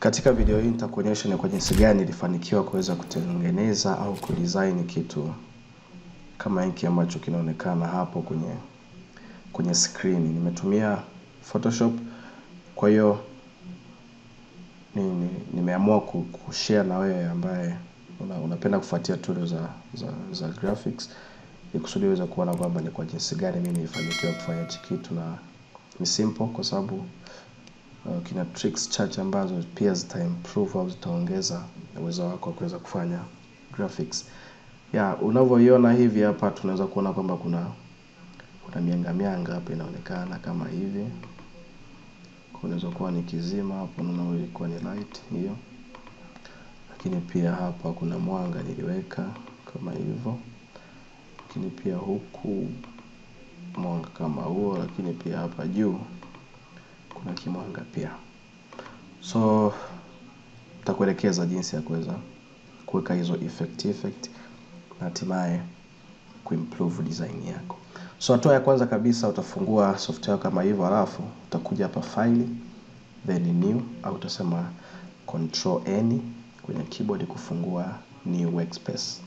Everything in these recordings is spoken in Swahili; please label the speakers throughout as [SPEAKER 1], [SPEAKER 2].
[SPEAKER 1] Katika video hii nitakuonyesha ni kwa jinsi gani nilifanikiwa kuweza kutengeneza au kudesign kitu kama hiki ambacho kinaonekana hapo kwenye screen. Nimetumia Photoshop, kwa hiyo nimeamua kushare na wewe ambaye unapenda kufuatia tools za graphics, ili kusudi uweze kuona kwamba ni kwa jinsi gani mimi nilifanikiwa kufanya hiki kitu, na ni simple kwa sababu kina tricks chache ambazo pia zitaimprove au zitaongeza uwezo wako wa kuweza kufanya graphics. Unavyoiona hivi hapa tunaweza kuona kwamba kuna mianga hapa inaonekana kama hivi. Kunaweza kuwa ni kizima hapo, unaona ilikuwa ni light hiyo. Lakini pia hapa kuna mwanga niliweka kama hivyo. Lakini pia huku mwanga kama huo, lakini pia hapa juu kuna kimwanga pia. So nitakuelekeza jinsi ya kuweza kuweka hizo effect na hatimaye kuimprove design yako. So hatua ya kwanza kabisa utafungua software kama hivyo, alafu utakuja hapa file, then new, au utasema control N kwenye keyboard kufungua new workspace.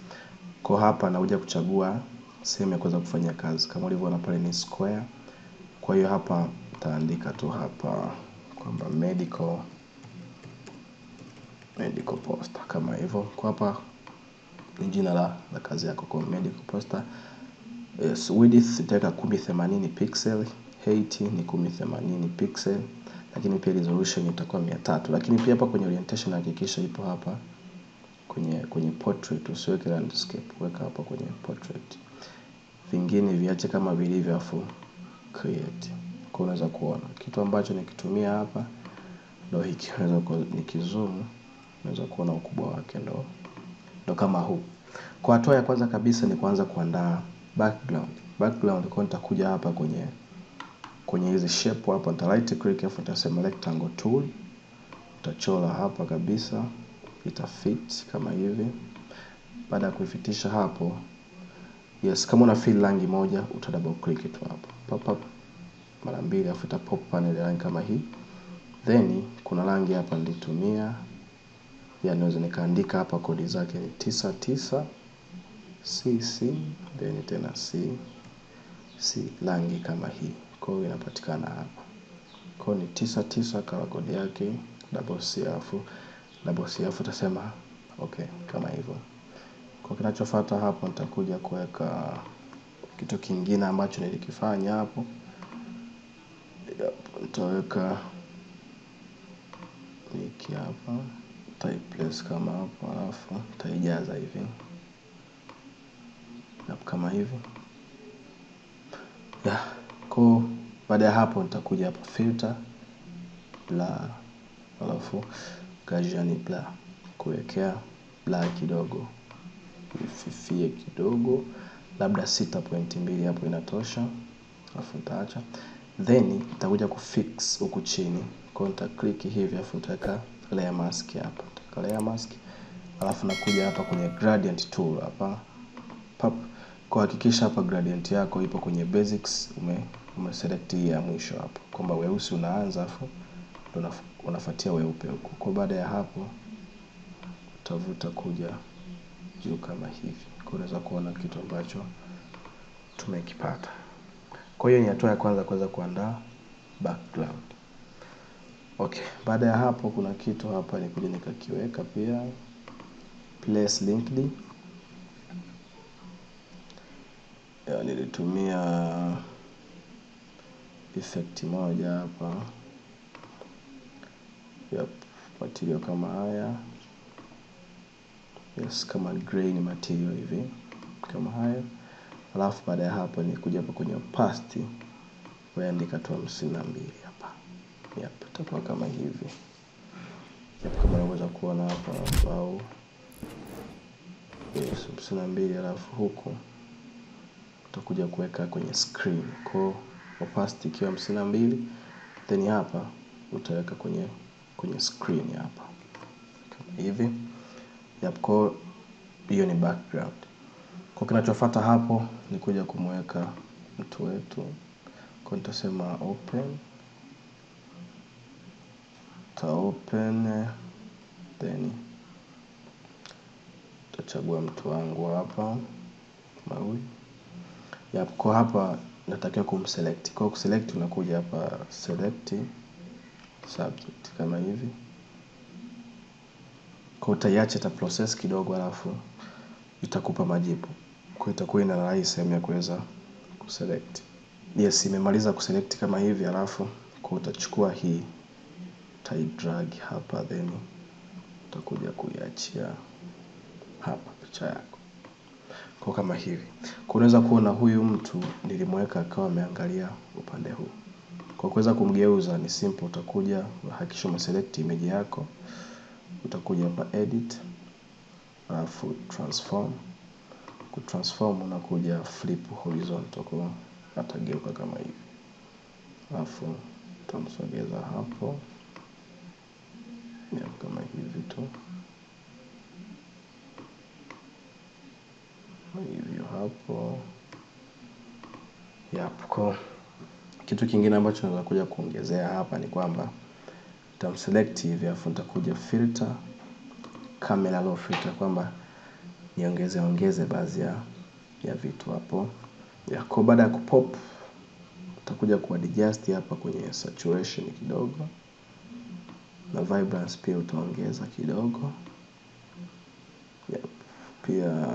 [SPEAKER 1] Kwa hapa nakuja kuchagua sehemu ya kuweza kufanya kazi. Kama ulivyoona pale ni square. Kwa hiyo hapa utaandika tu hapa kwamba medical poster kama hivyo. Kwa hapa ni jina la kazi yako, kwa medical poster. Width nitaweka 1080 pixel, height ni 1080 pixel, lakini pia resolution itakuwa 300. Lakini pia hapa kwenye orientation hakikisha ipo hapa kwenye portrait, usiweke landscape, weka hapa kwenye portrait. Vingine viache kama vilivyo afu create. Kwa unaweza kuona kitu ambacho nikitumia hapa ndio hiki. Unaweza nikizoom unaweza kuona ukubwa wake ndio kama huu. Kwa hatua ya kwanza kabisa ni kuanza kuandaa background. Kwa nitakuja hapa kwenye hizi shape hapa, nita right click afu nitasema rectangle tool. Utachora hapa kabisa, ita fit kama hivi. Baada ya kuifitisha hapo, kama una fill rangi moja uta double click tu hapo, pop up mara mbili afu ita pop panel rangi kama hii. Then kuna rangi hapa nilitumia, naweza nikaandika hapa kodi zake ni 99 CC, then tena C rangi kama hii. Kwa hiyo inapatikana hapa. Kwa hiyo ni 99 kama kodi yake, double C afu utasema okay kama hivyo. Kwa kinachofuata hapo nitakuja kuweka kitu kingine ambacho nilikifanya hapo. Nitaweka hiki hapa, type place kama hapo, alafu nitaijaza hivi kama hivi. Kwa baada ya hapo nitakuja hapa filter, blur, alafu Gaussian blur, kuwekea blur kidogo, ififie kidogo, labda 6.2 hapo inatosha, alafu nitaacha. Then nitakuja kufix huku chini. Kwa nita click hivi afu nitaweka layer mask hapa. Nitaweka layer mask, alafu nakuja hapa kwenye gradient tool hapa. Kwa hakikisha hapa gradient yako ipo kwenye basics, umeselect hii ya mwisho hapo, kwamba weusi unaanza afu unafuatia weupe huko. Kwa baada ya hapo utavuta kuja juu kama hivi. Kwa unaweza kuona kitu ambacho tumekipata. Kwa hiyo ni hatua ya kwanza kuweza kuandaa background. Okay, baada ya hapo kuna kitu hapa nikuja nikakiweka pia, place linked. Nilitumia effect moja hapa. Material kama haya. Kama grain material hivi kama haya. Alafu baada ya hapo nikuja hapa kwenye opacity, waandika tu 52 hapa. Itakuwa kama hivi. Kama unaweza kuona hapa au 52, alafu huko utakuja kuweka kwenye screen. Kwa opacity ikiwa 52, then hapa utaweka kwenye screen hapa kama hivi. Kwa hiyo ni background. Kwa kinachofuata hapo ni kuja kumweka mtu wetu. Kwa nitasema open, open Nitachagua mtu wangu hapa Maui. Kwa hapa natakiwa kumselect. Kwa kuselect unakuja hapa select subject kama hivi. Kwa utaiacha ita process kidogo alafu itakupa majibu. Kwa itakuwa ina rahisi sehemu ya kuweza kuselect. Yes, imemaliza kuselect kama hivi alafu kwa utachukua hii utai drag hapa then utakuja kuiachia hapa picha yako. Kwa kama hivi. Kwa unaweza kuona huyu mtu nilimweka akawa ameangalia upande huu. Kwa kuweza kumgeuza ni simple, utakuja hakikisha umeselect image yako. Utakuja hapa edit alafu transform. Kutransform unakuja flip horizontal kwa atageuka kama hivi. Alafu tutamsogeza hapo. Ya kama hivi tu. Hivyo hapo. Kwa kitu kingine ambacho naweza kuja kuongezea hapa ni kwamba nitamselect hivi alafu nitakuja filter, camera raw filter, kwamba niongeze baadhi ya vitu hapo. Kwa baada ya kupop utakuja kuadjust hapa kwenye saturation kidogo na vibrance pia utaongeza kidogo. Pia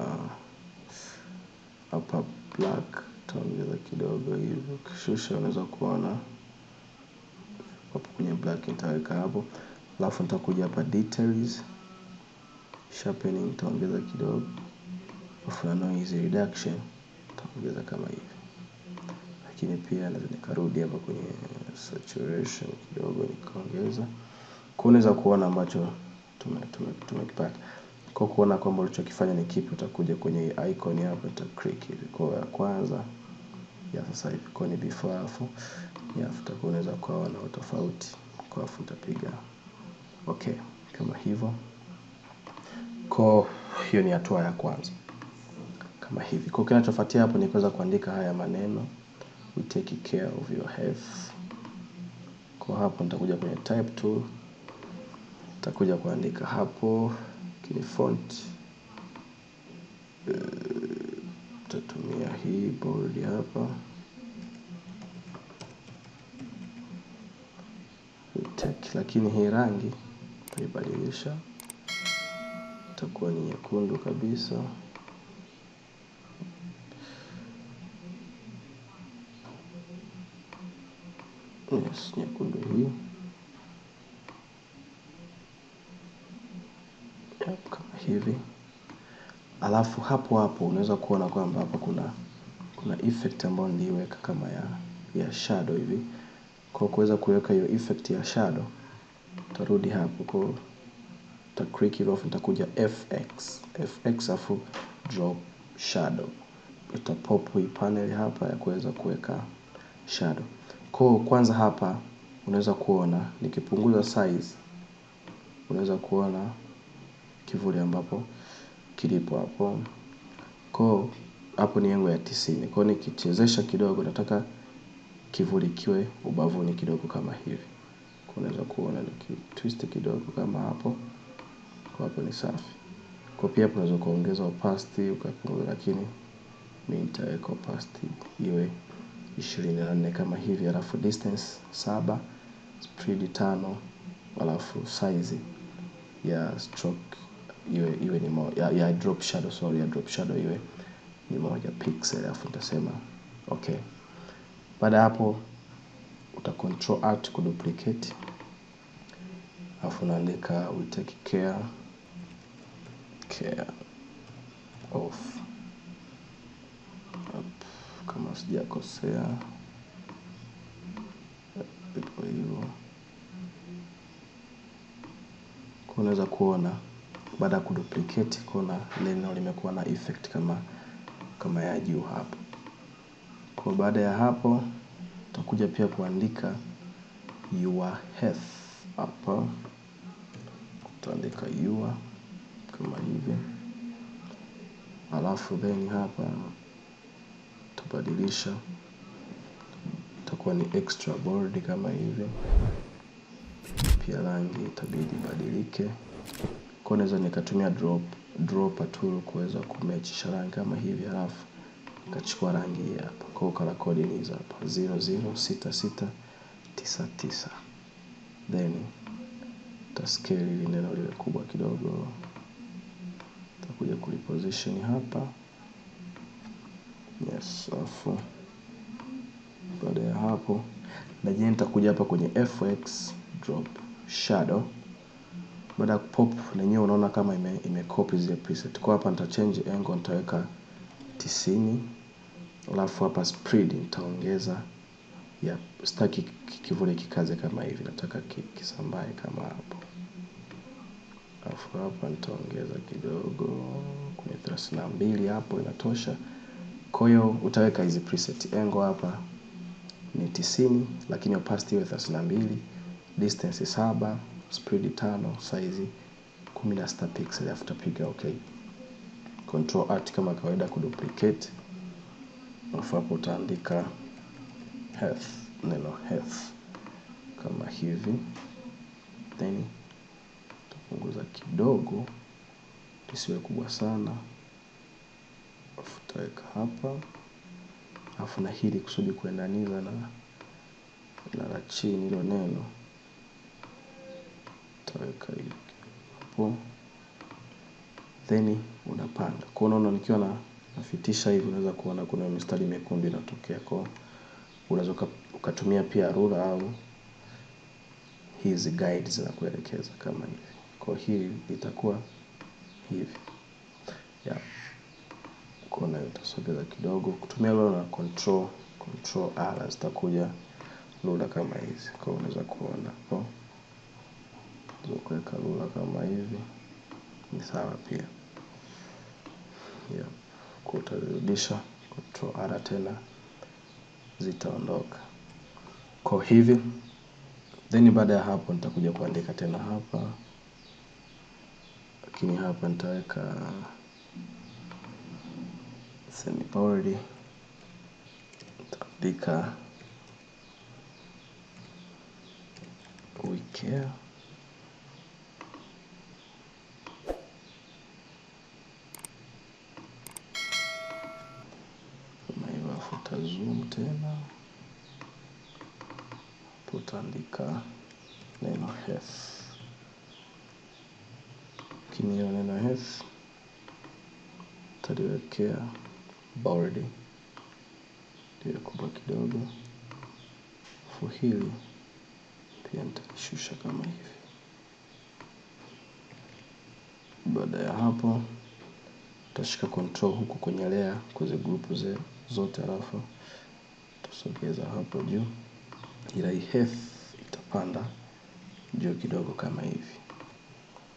[SPEAKER 1] hapa black utaongeza kidogo hivyo. Ukishusha unaweza kuona hapo kwenye black nitaweka hapo. Alafu nitakuja hapa details, sharpening nitaongeza kidogo. Alafu na noise reduction nitaongeza kama hivi. Lakini pia naweza nikarudi hapa kwenye saturation kidogo nikaongeza. Kwa unaweza kuona ambacho tumekipata. Kwa kuona kwamba ulichokifanya ni kipi, utakuja kwenye icon hapa uta click hivi. Kwa ya kwanza ya sasa hivi kwa ni before alafu ya after, kwa unaweza kuona tofauti. Kwa afu utapiga okay kama hivyo. Kwa hiyo ni hatua ya kwanza kama hivi. Kwa kinachofuatia hapo ni kuweza kuandika haya maneno, we take care of your health. Kwa hapo nitakuja kwenye type tool, nitakuja kuandika hapo kini font. Tutatumia hii bold hapa. Lakini hii rangi nitaibadilisha, itakuwa ni nyekundu kabisa. Yes, nyekundu hii. Kama hivi. Alafu hapo unaweza kuona kwamba hapa kuna effect ambayo niliweka kama ya shadow hivi. Kwa kuweza kuweka hiyo effect ya shadow, utarudi hapo kwa uta click it off, nitakuja FX afu drop shadow. Ita pop hii panel hapa ya kuweza kuweka shadow. Kwa kwanza hapa unaweza kuona nikipunguza size, unaweza kuona kivuli ambapo kilipo hapo. Kwa hapo ni yangu ya 90. Kwa nikichezesha kidogo nataka kivuli kiwe ubavuni kidogo kama hivi. Kwa unaweza kuona nikitwist kidogo kama hapo. Kwa hapo ni safi. Kwa pia unaweza kuongeza opacity ukapunguza, lakini mimi nitaweka opacity iwe 24 kama hivi, alafu distance 7, speed 5, alafu size ya stroke iwe ni moja, ya drop shadow iwe ni 1 pixel, alafu nitasema okay. Baada hapo uta control alt kuduplicate, alafu naandika we take care of, kama sijakosea ipo hivyo. Unaweza kuona baada ya kuduplicate kuna neno limekuwa na effect kama ya juu hapo. Kwa baada ya hapo utakuja pia kuandika your health hapa. Utaandika your kama hivi. Alafu then hapa tubadilisha, itakuwa ni extra bold kama hivi. Pia rangi itabidi badilike. Kwa naweza nikatumia drop dropper tool kuweza kumechisha rangi kama hivi, halafu nikachukua rangi hii hapa. Kwa color code ni hizo hapa 006699. Then tascale ili neno liwe kubwa kidogo. Takuja kuliposition hapa. Yes, afu baada ya hapo na je nitakuja hapa kwenye FX drop shadow. Baada ya kupop lenyewe unaona kama imecopy zile preset. Kwa hapa nita change angle, nitaweka 90. Alafu hapa spread nitaongeza ya sitaki kivuli kikaze kama hivi, nataka kisambae kama hapo. Alafu hapa nitaongeza kidogo kwenye 32 hapo inatosha. Kwa hiyo utaweka hizi preset. Angle hapa ni 90 lakini opacity iwe 32, distance 7, spread 5, size 16 pixel. Alafu utapiga okay. Control Alt kama kawaida kuduplicate. Alafu hapo utaandika health, neno health kama hivi. Then tupunguza kidogo isiwe kubwa sana. Alafu tutaweka hapa. Alafu na hili kusudi kuendaniza na la chini hilo neno tutaweka hivi hapo. Then unapanga. Kwa unaona nikiwa nafitisha hivi unaweza kuona kuna mistari mekundu inatokea. Kwa unaweza ukatumia pia ruler au hizi guides za kuelekeza kama hivi. Kwa hii itakuwa hivi. Yeah. Kwa na utasogeza kidogo kutumia ruler na control R zitakuja ruler kama hizi. Kwa unaweza kuona hapo. Kuweka ruler kama hivi ni sawa pia. Yeah. Kwa utarudisha control R tena zitaondoka. Kwa hivi then baada ya hapo nitakuja kuandika tena hapa. Lakini hapa nitaweka semi bold. Nitaandika we care. Futa zoom tena. Tutaandika neno health. Kini hiyo neno health taliwekea bold. Ndio kubwa kidogo. Hili pia nitashusha kama hivi. Baada ya hapo tutashika control huku kwenye layer kuzi group zote, alafu tusogeza hapo juu. Ila hii health itapanda juu kidogo kama hivi.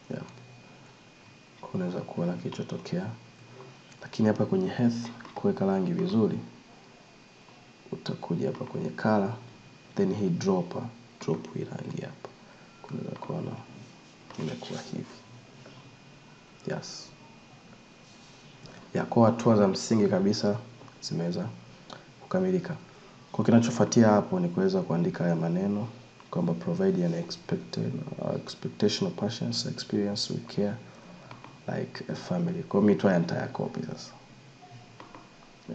[SPEAKER 1] Yeah. Unaweza kuona kilichotokea. Lakini hapa kwenye health kuweka rangi vizuri utakuja hapa kwenye color, then hii drop hii rangi hapa. Unaweza kuona imekuwa hivi. Yes. Ya kwa hatua za msingi kabisa zimeweza kukamilika. Kwa kinachofuatia hapo ni kuweza kuandika haya maneno kwamba provide an expectation of patience experience with care like a family. Kwa mimi tu nitaya copy sasa.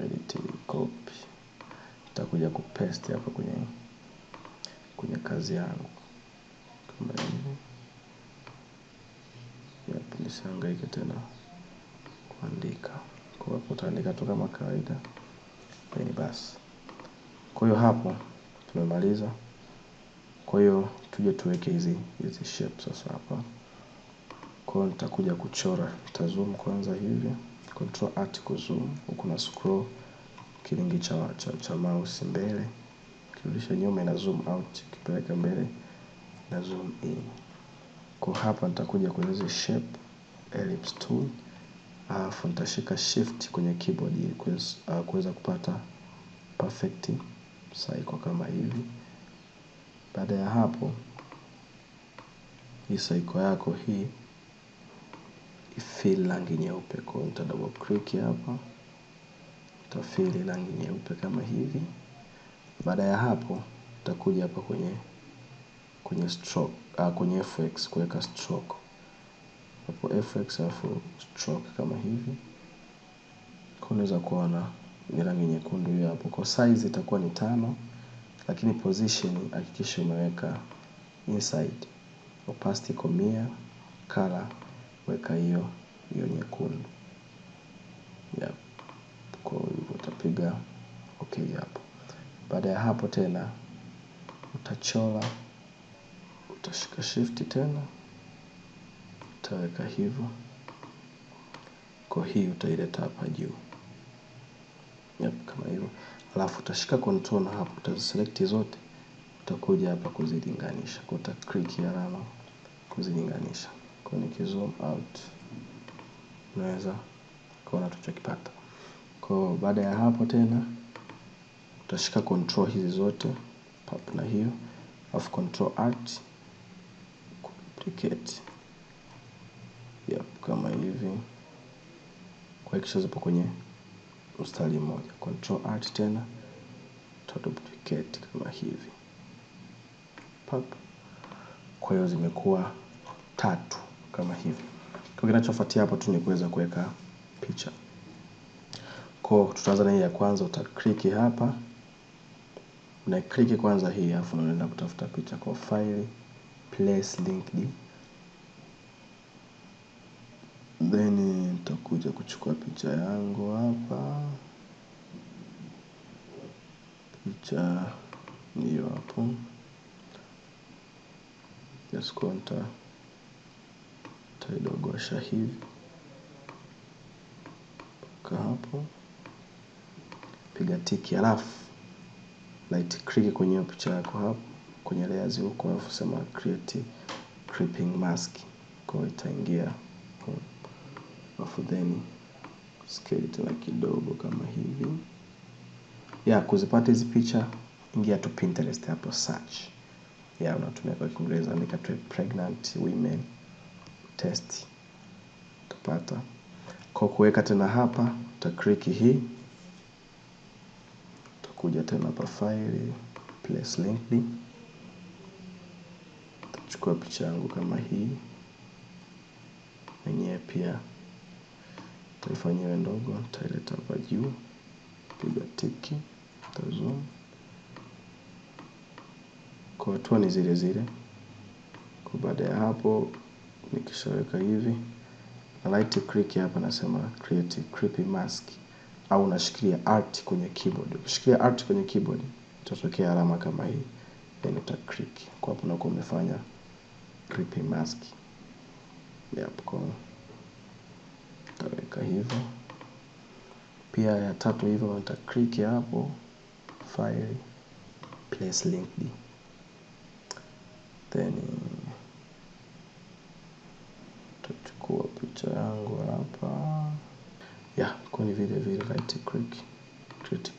[SPEAKER 1] Edit copy. Nitakuja kupaste hapa kwenye kazi yangu. Kama hivi. Yep, nisihangaike tena kuandika. Kwa hapo utaandika tu kama kawaida. Basi. Kwa hiyo hapo tumemaliza. Kwa hiyo tuje tuweke hizi shape sasa hapa. Kwa hiyo nitakuja kuchora, nitazoom kwanza hivi, control alt kuzoom, huku na scroll kilingi cha mouse mbele, kirudisha nyuma na zoom out, kipeleka mbele na zoom in. Kwa hapa nitakuja kwenye hizi shape ellipse tool, alafu nitashika shift kwenye keyboard ili kuweza kupata perfect cycle kama hivi. Baada ya hapo hii cycle yako hii ifill rangi nyeupe. Kwa nita double click hapa, itafill rangi nyeupe kama hivi. Baada ya hapo utakuja hapa kwenye stroke, kwenye FX kuweka stroke. hapo fx alafu stroke kama hivi. Kwa unaweza kuona ni rangi nyekundu hiyo hapo. Kwa size itakuwa ni 5, lakini position hakikisha umeweka inside. Opacity iko 100, color weka hiyo nyekundu. Yeah. Kwa hivyo utapiga okay hapo. Baada ya hapo tena utachora, utashika shift tena, utaweka hivyo. Kwa hii utaileta hapa juu. Yep, kama hivyo. Alafu utashika control na hapo utaziselect zote. Utakuja hapa kuzilinganisha. Kwa uta click alama kuzilinganisha. Kwa nikizoom out unaweza kuona tulichokipata. Kwa baada ya hapo tena utashika control hizi zote pap na hiyo, alafu control alt duplicate. Yep, kama hivi. Kwa kisha zipo kwenye mstari mmoja. Control alt tena uta duplicate kama hivi. Pap. Kwa hiyo zimekuwa 3 kama hivi. Kwa kinachofuatia hapo tu ni kuweza kuweka picha. Kwa tutaanza na hii ya kwanza, uta click hapa. Una click kwanza hii alafu unaenda kutafuta picha kwa file, place linked. Then nitakuja kuchukua picha yangu hapa. Picha hiyo hapo. Just taidogosha hivi. Paka hapo. Piga tiki alafu right click kwenye picha yako hapo kwenye layers huko, alafu sema create clipping mask. Kwa itaingia alafu then scale tena kidogo kama hivi. Kuzipata hizi picha ingia tu Pinterest hapo search. Unatumia kwa Kiingereza andika tu pregnant women test. Utapata. Kwa kuweka tena hapa uta click hii. Utakuja tena hapa file, place linked. Utachukua picha yangu kama hii. Yenyewe pia utaifanyia ndogo, utaileta hapa juu. Piga tiki, utazoom. Kwa hatua ni zile zile. Kwa baada ya hapo nikishaweka hivi, na right click hapa nasema create creepy mask, au unashikilia alt kwenye keyboard. Ukishikilia alt kwenye keyboard itatokea alama kama hii, then uta click. Kwa hapo unakuwa umefanya creepy mask. Kwa utaweka hivyo. Pia ya 3 hivyo uta click hapo file, place linked. Then tutachukua picha yangu hapa. Kwa ni vile vile right click, create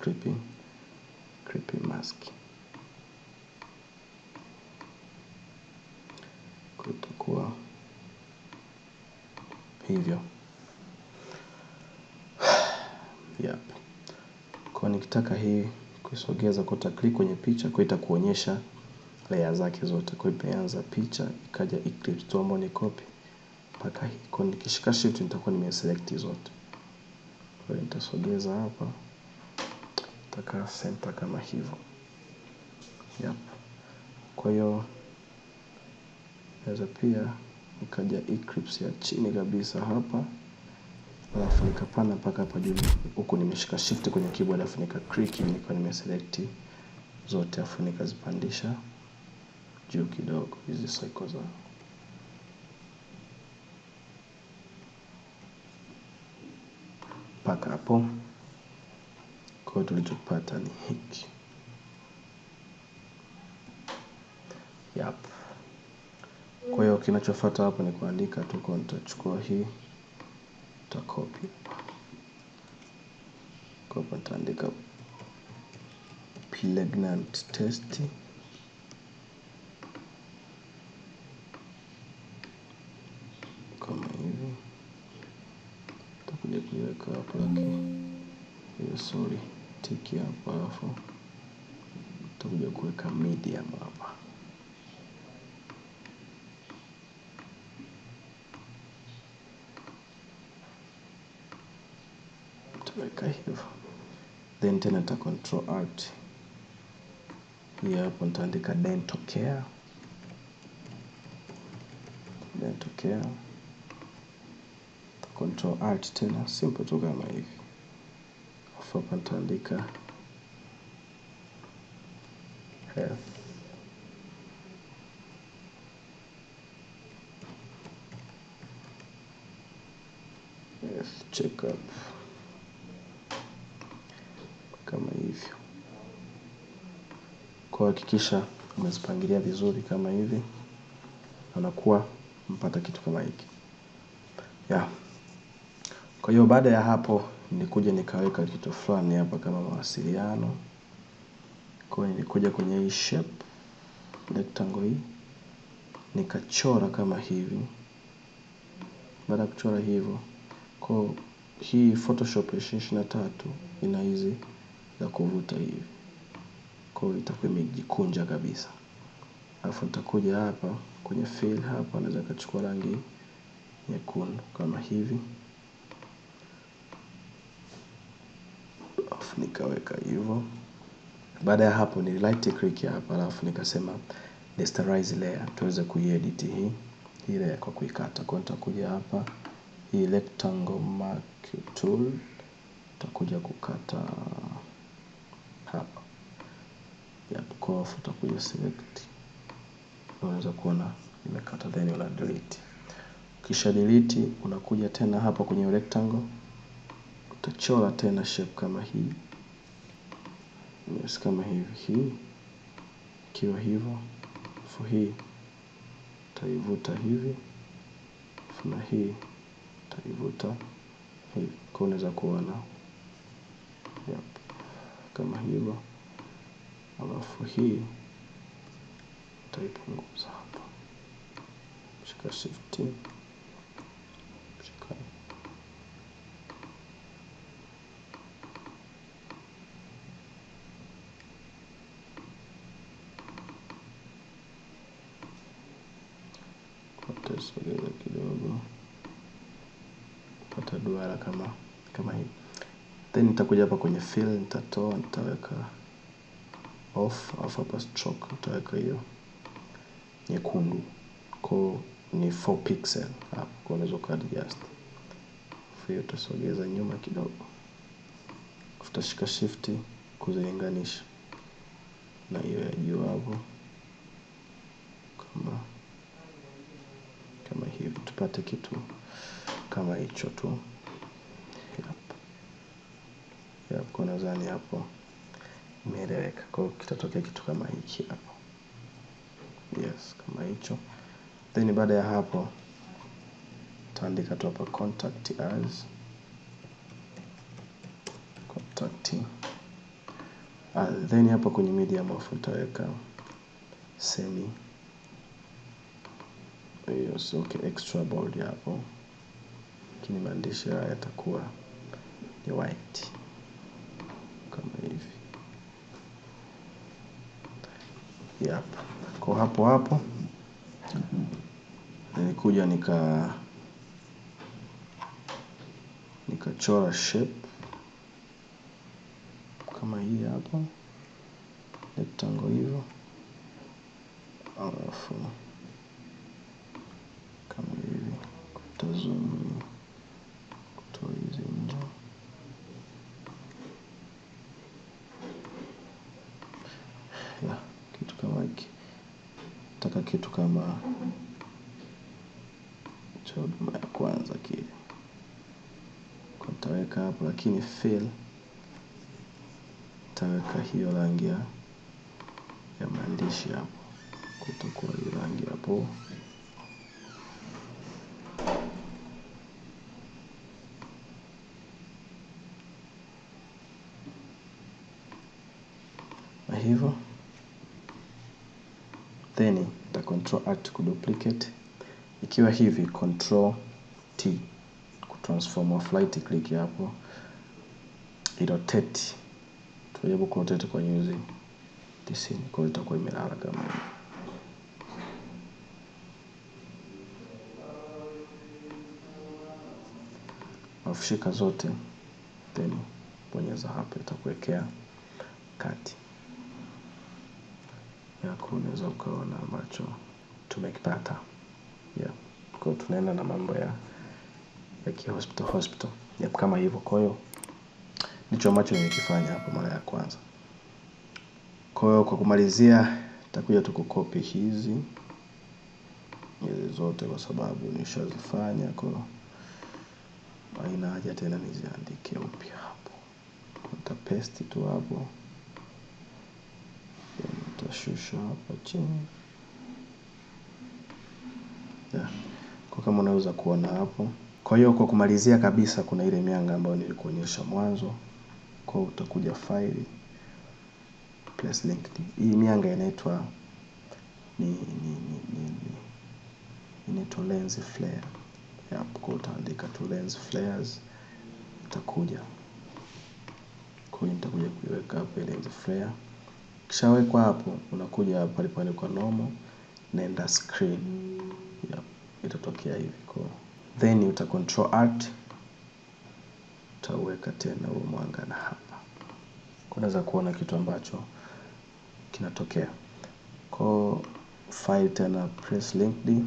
[SPEAKER 1] creepy mask. Kwa itakuwa hivyo. Kwa nikitaka hii kusogeza kwa uta click kwenye picha, kwa itakuonyesha layer zake zote. Kwa imeanza picha, ikaja eclipse, tuomba ni copy mpaka hii. Kwa nikishika shift nitakuwa nimeselect zote. Kwa nitasogeza hapa, nitakaa center kama hivyo. Kwa hiyo naweza pia nikaja eclipse ya chini kabisa hapa. Alafu nikapanda mpaka hapa juu. Huku nimeshika shift kwenye keyboard, alafu nika click, nilikuwa nimeselect zote, alafu nikazipandisha juu kidogo hizi cycle za. Paka hapo. Kwa tulichopata ni hiki. Kwa hiyo kinachofuata hapo ni kuandika tu. Kwa nitachukua hii, nitacopy. Kwa hapa nitaandika pregnant test. Kama hivi. Nitakuja kuweka hapo lakini sorry, tiki hapa, alafu nitakuja kuweka medium hapa. weka hivyo. Then tena nita control alt. Hii hapo nitaandika dental care. Dental care. Control alt tena, simple tu kama hivi. Alafu hapa nitaandika health. Check up kama hivyo. Kwa hakikisha umezipangilia vizuri kama hivi, unakuwa mpata kitu kama hiki. Kwa hiyo baada ya hapo nilikuja nikaweka kitu fulani hapa kama mawasiliano. Kwa hiyo nilikuja kwenye hii shape rectangle hii, nikachora kama hivi. Baada ya kuchora hivyo, kwa hii Photoshop 2023 ina hizi za kuvuta hivi. Kwa hiyo itakuwa imejikunja kabisa. Alafu nitakuja hapa kwenye fill hapa, naweza kuchukua rangi nyekundu kama hivi. Alafu nikaweka hivyo. Baada ya hapo ni right click hapa, alafu nikasema rasterize layer, tuweze kuiedit hii layer kwa kuikata. Kwa nitakuja hapa hii rectangle mark tool, tutakuja kukata hapa. Kwa utakuja select, unaweza kuona nimekata, then una delete. Kisha delete, unakuja tena hapa kwenye rectangle, utachora tena shape kama hii. Yes, kama hivi hii. Kiwa hivyo, alafu hii utaivuta hivi, na hii utaivuta hivi. Kwa unaweza kuona kama hivyo. Alafu hii utaipunguza hapa. Shika shift, shika sogeza kidogo, pata duara kama hii. Then nitakuja hapa kwenye fill, nitatoa, nitaweka off, alafu hapa stroke nitaweka hiyo nyekundu. Kwa ni 4 pixel hapo, kwa unaweza kuadjust. Hiyo tutasogeza nyuma kidogo. Tutashika shift kuzilinganisha na hiyo ya juu hapo. Kama hivi tupate kitu kama hicho tu. Kwa nadhani hapo imeeleweka. Kwa hiyo kitatokea kitu kama hiki hapo. Yes, kama hicho. Then baada ya hapo taandika tu hapa contact us. Then hapa kwenye medium of utaweka semi. Yes, okay, extra bold hapo. Lakini maandishi haya yatakuwa ni white kama hivi. Kwa hapo nilikuja nikachora shape kama hii hapa, rectangle hivyo. Alafu kama hivi kutazama, kutoa hizi nje. Kitu kama hiki. Nataka kitu kama cha huduma ya kwanza kile. Kwa nitaweka hapo, lakini fill nitaweka hiyo rangi ya maandishi hapo. Kutakuwa hiyo rangi hapo. Na hivyo. Then nita control alt kuduplicate. Ikiwa hivi control T kutransform off, right click hapo. Rotate. Tujaribu kurotate kwa nyuzi 90. Kwa hiyo itakuwa imelala kama hivi. Afishika zote. then bonyeza hapa, itakuwekea kati yako. Unaweza ukaona ambacho tumekipata. Kwa tunaenda na mambo ya hospital kama hivyo. Kwa hiyo ndicho ambacho nimekifanya hapo mara ya kwanza. Kwa hiyo kwa kumalizia, nitakuja tu kukopi hizi zote kwa sababu nishazifanya, kwa haina haja tena niziandike upya hapo. Nitapaste tu hapo, nitashusha hapa chini. Kwa kama unaweza kuona hapo. Kwa hiyo kwa kumalizia kabisa, kuna ile mianga ambayo nilikuonyesha mwanzo. Kwa utakuja file, place linked. Hii mianga inaitwa inaitwa lens flare. Kwa utaandika tu lens flares, utakuja. Kwa hiyo nitakuja kuiweka hapo lens flare. Kisha wekwa hapo, unakuja hapa pale kwa normal, nenda screen. Itatokea hivi. Kwa then uta control alt, utaweka tena huo mwanga na hapa. Unaweza kuona kitu ambacho kinatokea. Kwa file tena press linked.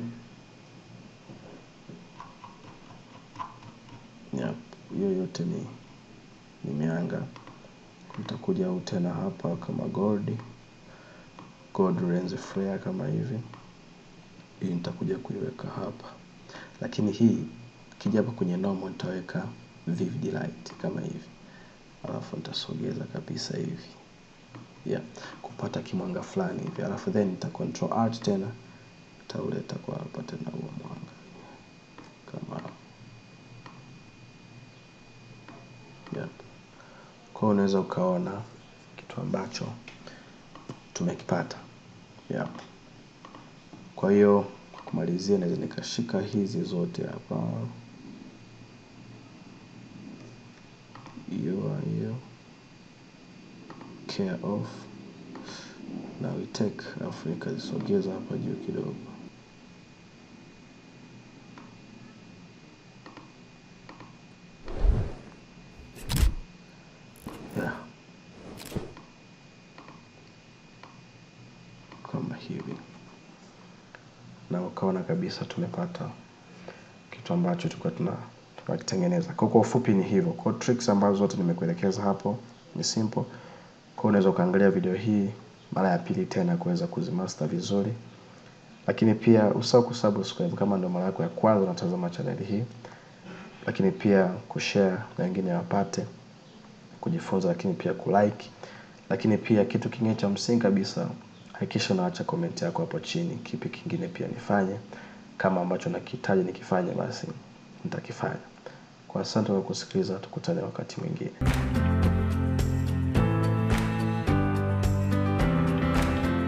[SPEAKER 1] Hiyo yote ni mianga. Nitakuja tena hapa kama gold lens flare kama hivi. Hii nitakuja kuiweka hapa. Lakini hii kija hapa kwenye normal nitaweka vivid light kama hivi. Alafu nitasogeza kabisa hivi. Kupata kimwanga fulani hivi. Alafu then nita control alt tena, nitauleta kwa hapa tena huo mwanga kama kwa unaweza ukaona kitu ambacho tumekipata. Kwa hiyo kumalizia, naweza nikashika hizi zote hapa. Hiyo care off. Now we take Afrika, zisogeza hapa juu kidogo. Kama hivi. Na ukaona kabisa tumepata kitu ambacho tulikuwa tunakitengeneza. Kwa ufupi ni hivyo. Kwa tricks ambazo zote nimekuelekeza hapo ni simple. Kwa unaweza ukaangalia video hii mara ya pili tena kuweza kuzimaster vizuri. Lakini pia usahau kusubscribe kama ndio mara yako ya kwanza unatazama channel hii. Lakini pia kushare na wengine wapate kujifunza, lakini pia kulike. Lakini pia kitu kingine cha msingi kabisa, hakikisha unaacha comment yako hapo chini, kipi kingine pia nifanye. Kama ambacho nakihitaji nikifanye, basi nitakifanya. Kwa asante kwa kusikiliza, tukutane wakati mwingine.